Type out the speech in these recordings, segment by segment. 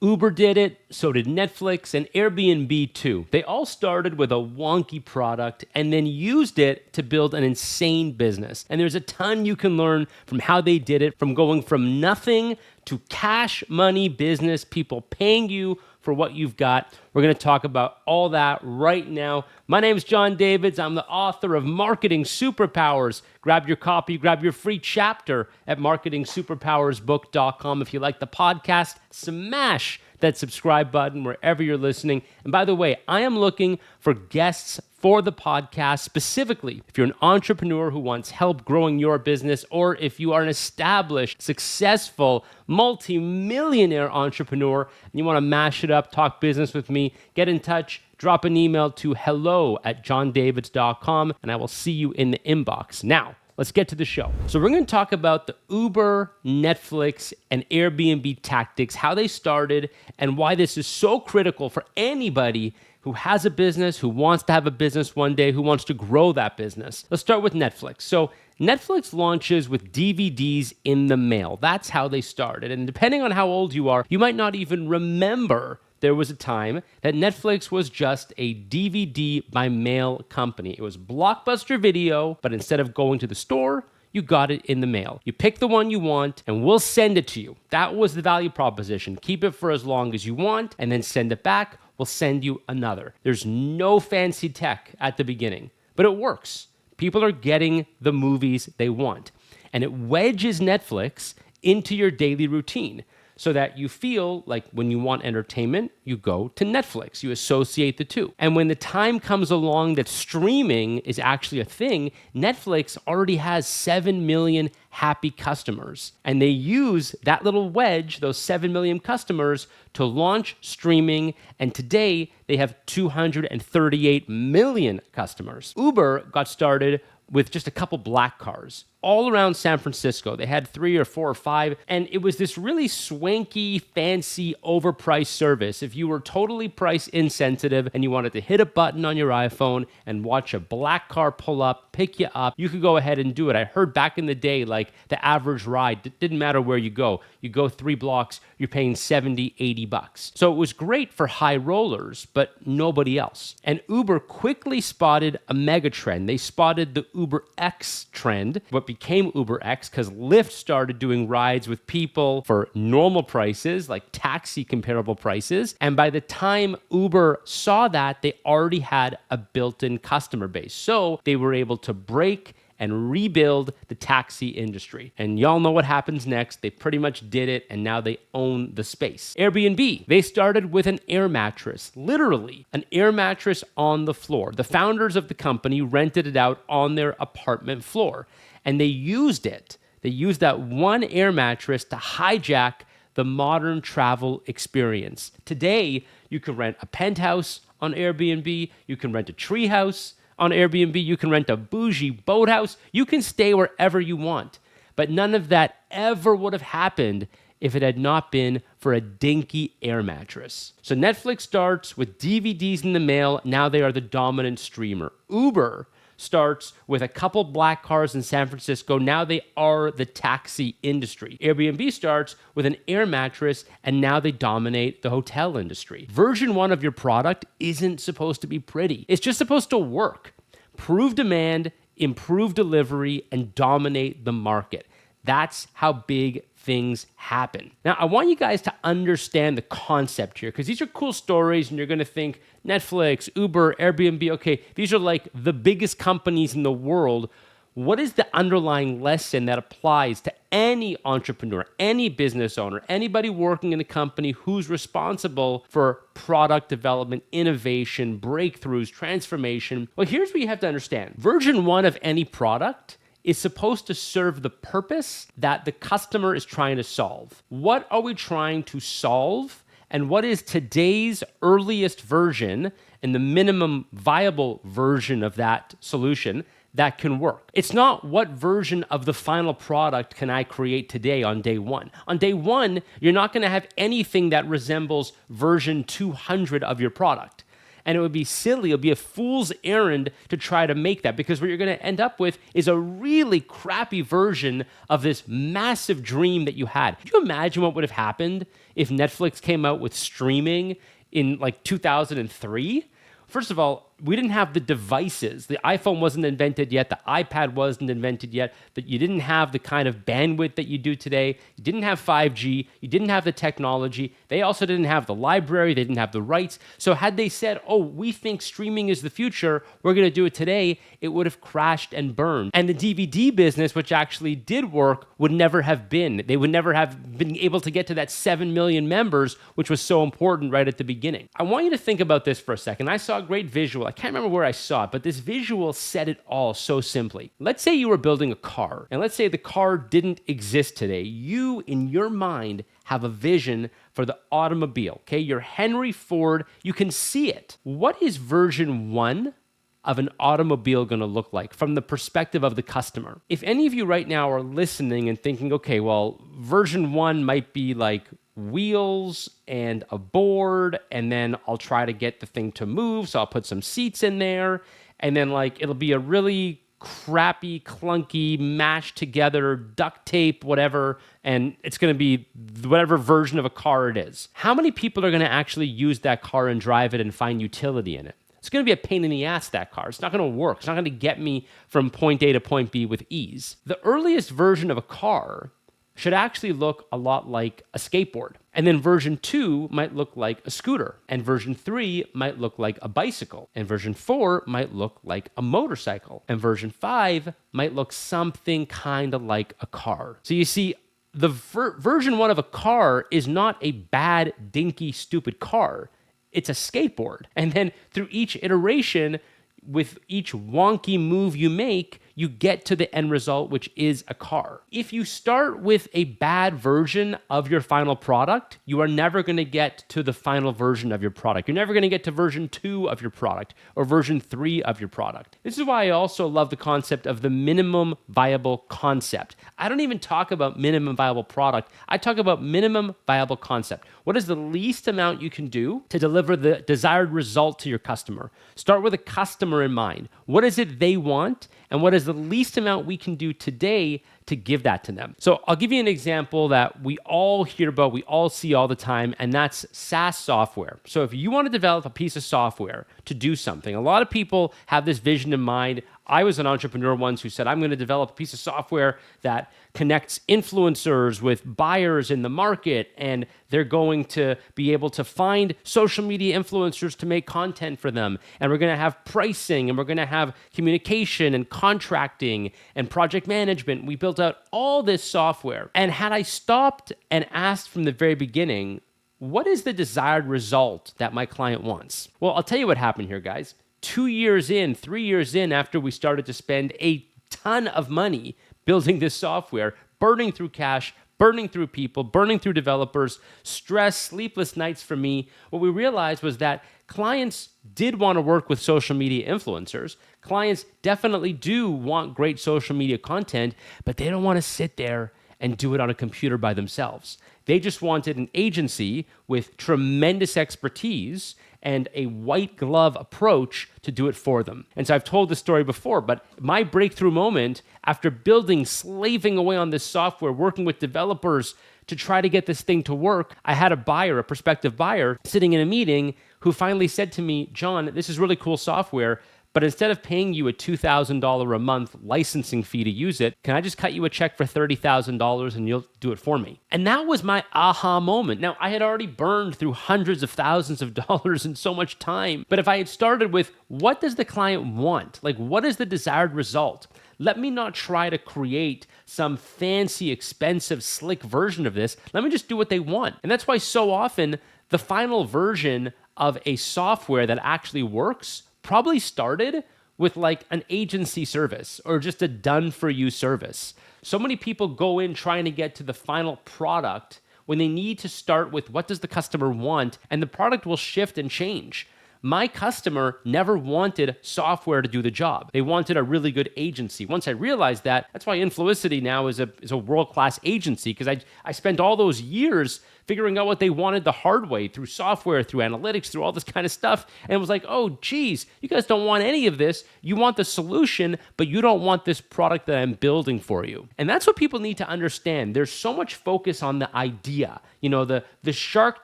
Uber did it, so did Netflix, and Airbnb too. They all started with a wonky product and then used it to build an insane business. And there's a ton you can learn from how they did it, from going from nothing to cash money business, people paying you for what you've got. We're going to talk about all that right now. My name is Jon Davids. I'm the author of Marketing Superpowers. Grab your copy, grab your free chapter at marketingsuperpowersbook.com. If you like the podcast, smash that subscribe button wherever you're listening. And by the way, I am looking for guests for the podcast, specifically if you're an entrepreneur who wants help growing your business, or if you are an established, successful, multi-millionaire entrepreneur and you want to mash it up, talk business with me, get in touch, drop an email to hello@jondavids.com, and I will see you in the inbox. Now, let's get to the show. So we're going to talk about the Uber, Netflix, and Airbnb tactics, how they started, and why this is so critical for anybody who has a business, who wants to have a business one day, who wants to grow that business. Let's start with Netflix. So Netflix launches with DVDs in the mail. That's how they started. And depending on how old you are, you might not even remember there was a time that Netflix was just a DVD by mail company. It was Blockbuster Video, but instead of going to the store, you got it in the mail. You pick the one you want, and we'll send it to you. That was the value proposition. Keep it for as long as you want, and then send it back. We'll send you another. There's no fancy tech at the beginning, but it works. People are getting the movies they want, and it wedges Netflix into your daily routine so that you feel like when you want entertainment, you go to Netflix. You associate the two. And when the time comes along that streaming is actually a thing, Netflix already has 7 million happy customers. And they use that little wedge, those 7 million customers, to launch streaming. And today, they have 238 million customers. Uber got started with just a couple black cars all around San Francisco. They had 3 or 4 or 5, and it was this really swanky, fancy, overpriced service. If you were totally price insensitive and you wanted to hit a button on your iPhone and watch a black car pull up, pick you up, you could go ahead and do it. I heard back in the day, like the average ride, it didn't matter where you go. You go 3 blocks, you're paying 70, 80 bucks. So it was great for high rollers, but nobody else. And Uber quickly spotted a mega trend. They spotted the Uber X trend, what became Uber X, because Lyft started doing rides with people for normal prices, like taxi comparable prices. And by the time Uber saw that, they already had a built-in customer base. So they were able to break and rebuild the taxi industry. And y'all know what happens next. They pretty much did it, and now they own the space. Airbnb, they started with an air mattress, literally an air mattress on the floor. The founders of the company rented it out on their apartment floor, and they used it. They used that one air mattress to hijack the modern travel experience. Today, you can rent a penthouse on Airbnb, you can rent a treehouse on Airbnb, you can rent a bougie boathouse, you can stay wherever you want. But none of that ever would have happened if it had not been for a dinky air mattress. So Netflix starts with DVDs in the mail. Now they are the dominant streamer. Uber starts with a couple black cars in San Francisco. Now they are the taxi industry. Airbnb starts with an air mattress, and now they dominate the hotel industry. Version 1 of your product isn't supposed to be pretty. It's just supposed to work, prove demand, improve delivery, and dominate the market. That's how big things happen. Now, I want you guys to understand the concept here, because these are cool stories, and you're going to think Netflix, Uber, Airbnb, okay, these are like the biggest companies in the world. What is the underlying lesson that applies to any entrepreneur, any business owner, anybody working in a company who's responsible for product development, innovation, breakthroughs, transformation? Well, here's what you have to understand. Version 1 of any product is supposed to serve the purpose that the customer is trying to solve. What are we trying to solve? And what is today's earliest version and the minimum viable version of that solution that can work? It's not what version of the final product can I create today on day 1. On day 1, you're not going to have anything that resembles version 200 of your product. And it would be silly, it would be a fool's errand to try to make that, because what you're going to end up with is a really crappy version of this massive dream that you had. Could you imagine what would have happened if Netflix came out with streaming in like 2003? First of all, we didn't have the devices. The iPhone wasn't invented yet. The iPad wasn't invented yet. That you didn't have the kind of bandwidth that you do today. You didn't have 5G. You didn't have the technology. They also didn't have the library. They didn't have the rights. So had they said, oh, we think streaming is the future, we're going to do it today, it would have crashed and burned. And the DVD business, which actually did work, would never have been. They would never have been able to get to that 7 million members, which was so important right at the beginning. I want you to think about this for a second. I saw a great visual. I can't remember where I saw it, but this visual said it all so simply. Let's say you were building a car, and let's say the car didn't exist today. You, in your mind, have a vision for the automobile, okay? You're Henry Ford. You can see it. What is version 1 of an automobile going to look like from the perspective of the customer? If any of you right now are listening and thinking, okay, well, version 1 might be like wheels and a board, and then I'll try to get the thing to move, so I'll put some seats in there, and then like it'll be a really crappy, clunky, mashed together, duct tape, whatever, and it's going to be whatever version of a car it is. How many people are going to actually use that car and drive it and find utility in it? It's going to be a pain in the ass, that car. It's not going to work. It's not going to get me from point A to point B with ease. The earliest version of a car should actually look a lot like a skateboard. And then version 2 might look like a scooter. And version 3 might look like a bicycle. And version 4 might look like a motorcycle. And version 5 might look something kind of like a car. So you see, the version 1 of a car is not a bad, dinky, stupid car. It's a skateboard. And then through each iteration, with each wonky move you make, you get to the end result, which is a car. If you start with a bad version of your final product, you are never going to get to the final version of your product. You're never going to get to version 2 of your product or version 3 of your product. This is why I also love the concept of the minimum viable concept. I don't even talk about minimum viable product. I talk about minimum viable concept. What is the least amount you can do to deliver the desired result to your customer? Start with a customer in mind. What is it they want? And what is the least amount we can do today to give that to them? So I'll give you an example that we all hear about, we all see all the time, and that's SaaS software. So if you want to develop a piece of software to do something, a lot of people have this vision in mind. I was an entrepreneur once who said, I'm going to develop a piece of software that connects influencers with buyers in the market, and they're going to be able to find social media influencers to make content for them. And we're going to have pricing, and we're going to have communication and contracting and project management. We built out all this software. And had I stopped and asked from the very beginning, what is the desired result that my client wants? Well, I'll tell you what happened here, guys. 2 years in, 3 years in, after we started to spend a ton of money building this software, burning through cash, burning through people, burning through developers, stress, sleepless nights for me, what we realized was that clients did want to work with social media influencers. Clients definitely do want great social media content, but they don't want to sit there and do it on a computer by themselves. They just wanted an agency with tremendous expertise and a white glove approach to do it for them. And so I've told this story before, but my breakthrough moment after building, slaving away on this software, working with developers to try to get this thing to work, I had a buyer, a prospective buyer, sitting in a meeting who finally said to me, Jon, this is really cool software, but instead of paying you a $2,000 a month licensing fee to use it, can I just cut you a check for $30,000 and you'll do it for me? And that was my aha moment. Now, I had already burned through hundreds of thousands of dollars and so much time. But if I had started with, what does the client want? Like, what is the desired result? Let me not try to create some fancy, expensive, slick version of this. Let me just do what they want. And that's why so often the final version of a software that actually works probably started with like an agency service or just a done-for-you service. So many people go in trying to get to the final product when they need to start with what does the customer want, and the product will shift and change. My customer never wanted software to do the job. They wanted a really good agency. Once I realized that, that's why Influicity now is a world-class agency, because I spent all those years figuring out what they wanted the hard way through software, through analytics, through all this kind of stuff. And it was like, oh, geez, you guys don't want any of this. You want the solution, but you don't want this product that I'm building for you. And that's what people need to understand. There's so much focus on the idea, the Shark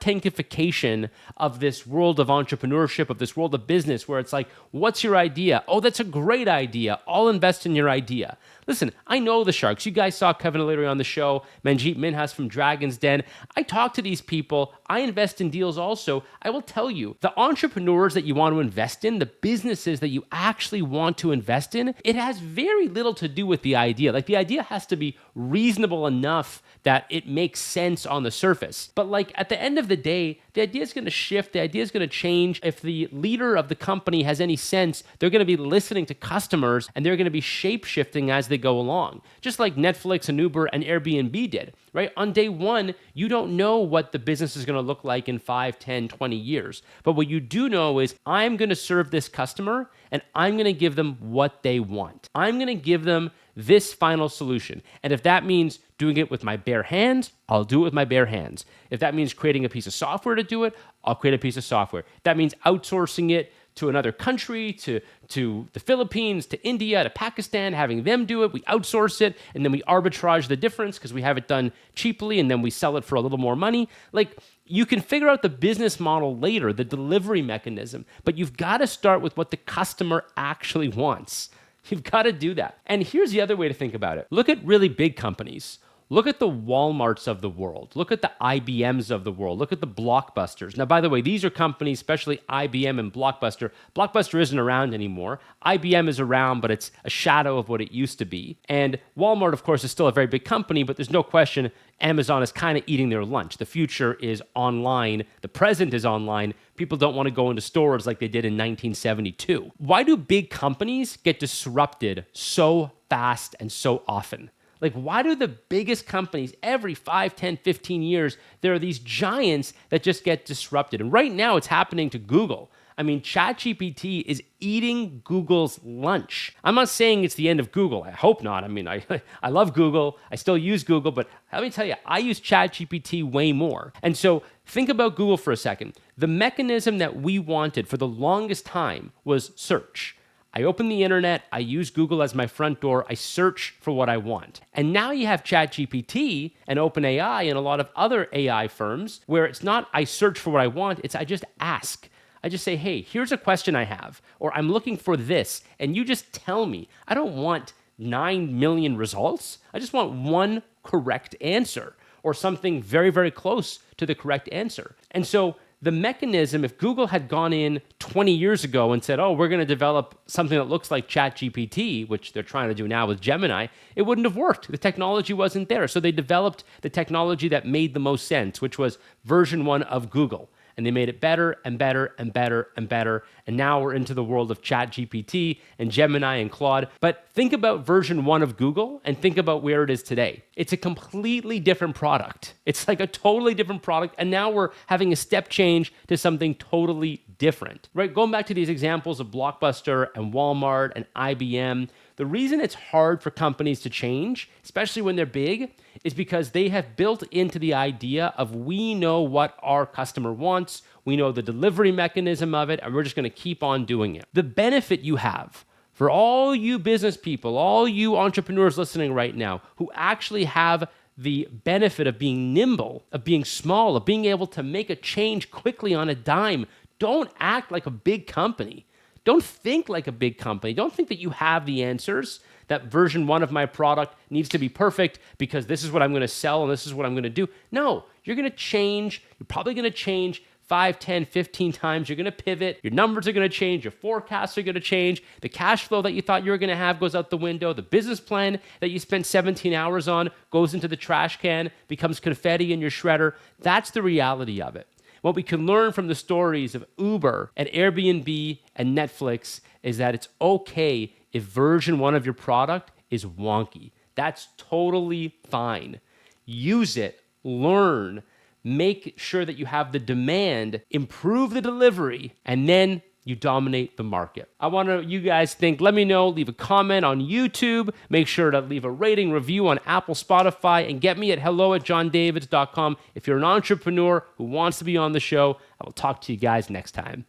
Tankification of this world of entrepreneurship, of this world of business, where it's like, what's your idea? Oh, that's a great idea. I'll invest in your idea. Listen, I know the sharks. You guys saw Kevin O'Leary on the show, Manjeet Minhas from Dragon's Den. I talk to these people. I invest in deals also. I will tell you, the entrepreneurs that you want to invest in, the businesses that you actually want to invest in, it has very little to do with the idea. Like, the idea has to be reasonable enough that it makes sense on the surface. But like, at the end of the day, the idea is going to shift. The idea is going to change. If the leader of the company has any sense, they're going to be listening to customers and they're going to be shape-shifting as they go along. Just like Netflix and Uber and Airbnb did, right? On day one, you don't know what the business is going to look like in 5, 10, 20 years. But what you do know is, I'm going to serve this customer and I'm going to give them what they want. I'm going to give them this final solution. And if that means doing it with my bare hands, I'll do it with my bare hands. If that means creating a piece of software to do it, I'll create a piece of software. If that means outsourcing it to another country, to the Philippines, to India, to Pakistan, having them do it, we outsource it, and then we arbitrage the difference because we have it done cheaply, and then we sell it for a little more money. Like, you can figure out the business model later, the delivery mechanism, but you've got to start with what the customer actually wants. You've got to do that. And here's the other way to think about it. Look at really big companies. Look at the Walmarts of the world. Look at the IBMs of the world. Look at the Blockbusters. Now, by the way, these are companies, especially IBM and Blockbuster. Blockbuster isn't around anymore. IBM is around, but it's a shadow of what it used to be. And Walmart, of course, is still a very big company, but there's no question Amazon is kind of eating their lunch. The future is online. The present is online. People don't want to go into stores like they did in 1972. Why do big companies get disrupted so fast and so often? Like, why do the biggest companies every 5, 10, 15 years, there are these giants that just get disrupted? And right now it's happening to Google. I mean, ChatGPT is eating Google's lunch. I'm not saying it's the end of Google. I hope not. I mean, I love Google. I still use Google, but let me tell you, I use ChatGPT way more. And so think about Google for a second. The mechanism that we wanted for the longest time was search. I open the internet, I use Google as my front door, I search for what I want. And now you have ChatGPT and OpenAI and a lot of other AI firms where it's not I search for what I want, it's I just ask. I just say, hey, here's a question I have, or I'm looking for this, and you just tell me. I don't want 9 million results. I just want one correct answer, or something very, very close to the correct answer. And so the mechanism, if Google had gone in 20 years ago and said, oh, we're going to develop something that looks like ChatGPT, which they're trying to do now with Gemini, it wouldn't have worked. The technology wasn't there. So they developed the technology that made the most sense, which was version 1 of Google. And they made it better and better and better and better. And now we're into the world of ChatGPT and Gemini and Claude. But think about version 1 of Google and think about where it is today. It's a completely different product. It's like a totally different product. And now we're having a step change to something totally different, right? Going back to these examples of Blockbuster and Walmart and IBM, the reason it's hard for companies to change, especially when they're big, is because they have built into the idea of we know what our customer wants, we know the delivery mechanism of it, and we're just going to keep on doing it. The benefit you have for all you business people, all you entrepreneurs listening right now who actually have the benefit of being nimble, of being small, of being able to make a change quickly on a dime, don't act like a big company. Don't think like a big company. Don't think that you have the answers, that version 1 of my product needs to be perfect because this is what I'm going to sell and this is what I'm going to do. No, you're going to change. You're probably going to change 5, 10, 15 times. You're going to pivot. Your numbers are going to change. Your forecasts are going to change. The cash flow that you thought you were going to have goes out the window. The business plan that you spent 17 hours on goes into the trash can, becomes confetti in your shredder. That's the reality of it. What we can learn from the stories of Uber and Airbnb and Netflix is that it's okay if version 1 of your product is wonky. That's totally fine. Use it, learn, make sure that you have the demand, improve the delivery, and then you dominate the market. I want to you guys think. Let me know. Leave a comment on YouTube. Make sure to leave a rating, review on Apple, Spotify, and get me at hello@jondavids.com if you're an entrepreneur who wants to be on the show. I will talk to you guys next time.